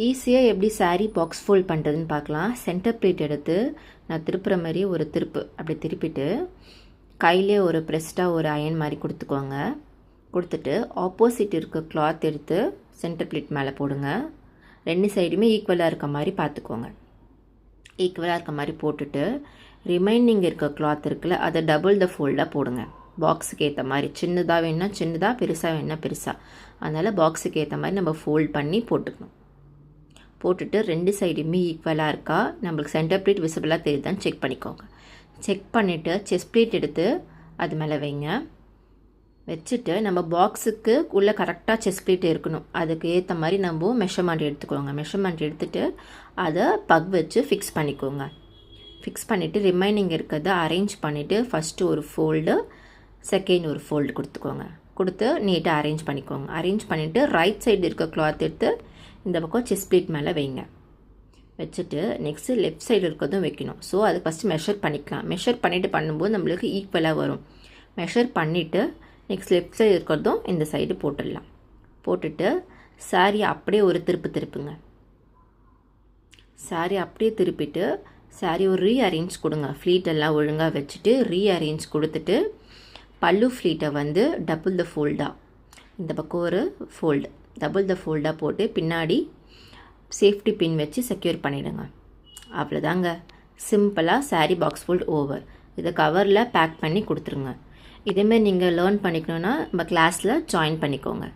ஈஸியாக எப்படி saree box fold பண்ணுறதுன்னு பார்க்கலாம். சென்டர் பிளேட் எடுத்து நான் திருப்புற மாதிரி ஒரு திருப்பு அப்படி திருப்பிட்டு கையிலே ஒரு ப்ரெஸ்டாக ஒரு அயன் மாதிரி கொடுத்துக்கோங்க. கொடுத்துட்டு ஆப்போசிட் இருக்க கிளாத் எடுத்து சென்டர் பிளேட் மேலே போடுங்க. ரெண்டு சைடுமே ஈக்குவலாக இருக்க மாதிரி பார்த்துக்கோங்க. ஈக்குவலாக இருக்க மாதிரி போட்டுட்டு ரிமைனிங் இருக்க கிளாத் இருக்குல்ல அதை டபுள் த ஃபோல்டாக போடுங்க. பாக்ஸுக்கு ஏற்ற மாதிரி சின்னதாக வேணுன்னா சின்னதாக, பெருசாக வேணுன்னா பெருசாக. அதனால் பாக்ஸுக்கு ஏற்ற மாதிரி நம்ம ஃபோல்ட் பண்ணி போட்டுக்கணும். போட்டுட்டு ரெண்டு சைடுமே ஈக்குவலாக இருக்கா, நம்மளுக்கு சென்டர் பிளேட் விசிபிளாக தெரியுதான்னு செக் பண்ணிக்கோங்க. செக் பண்ணிவிட்டு செஸ்ட் பிளேட் எடுத்து அது மேலே வைங்க. வச்சுட்டு நம்ம பாக்ஸுக்கு உள்ளே கரெக்டாக செஸ்ட் பிளேட் இருக்கணும். அதுக்கு ஏற்ற மாதிரி நம்ம மெஷர்மெண்ட் எடுத்துக்கோங்க. மெஷர்மெண்ட் எடுத்துகிட்டு அதை பக் வச்சு ஃபிக்ஸ் பண்ணிக்கோங்க. ஃபிக்ஸ் பண்ணிவிட்டு ரிமைனிங் இருக்கிறத அரேஞ்ச் பண்ணிவிட்டு ஃபஸ்ட்டு ஒரு ஃபோல்டு, செகண்ட் ஒரு ஃபோல்டு கொடுத்துக்கோங்க. கொடுத்து நீட்டாக அரேஞ்ச் பண்ணிக்கோங்க. அரேஞ்ச் பண்ணிவிட்டு ரைட் சைடு இருக்க கிளாத் எடுத்து இந்த பக்கம் செஸ்ட் பிளேட் மேலே வைங்க. வச்சுட்டு நெக்ஸ்ட்டு லெஃப்ட் சைடு இருக்கிறதும் வைக்கணும். ஸோ அது ஃபஸ்ட்டு மெஷர் பண்ணிக்கலாம். மெஷர் பண்ணிவிட்டு பண்ணும்போது நம்மளுக்கு ஈக்குவலாக வரும். மெஷர் பண்ணிவிட்டு நெக்ஸ்ட் லெஃப்ட் சைடு இருக்கிறதும் இந்த சைடு போட்டுடலாம். போட்டுட்டு சாரீ அப்படியே ஒரு திருப்புங்க. சாரீ அப்படியே திருப்பிட்டு சாரீ ஒரு ரீஅரேஞ்ச் கொடுங்க. ஃப்ளீட்டெல்லாம் ஒழுங்காக வச்சுட்டு ரீஅரேஞ்ச் கொடுத்துட்டு பல்லு ஃப்ளீட்டை வந்து டபுள் த ஃபோல்டாக இந்த பக்கம் ஒரு ஃபோல்டு டபுள் த ஃபோல்டாக போட்டு பின்னாடி சேஃப்டி பின் வச்சு செக்யூர் பண்ணிவிடுங்க. அவ்வளோதாங்க, சிம்பிளாக saree பாக்ஸ் ஃபோல்ட் ஓவர். இதை கவரில் பேக் பண்ணி கொடுத்துருங்க. இதேமாரி நீங்கள் லேர்ன் பண்ணிக்கணுன்னா நம்ம கிளாஸில் ஜாயின் பண்ணிக்கோங்க.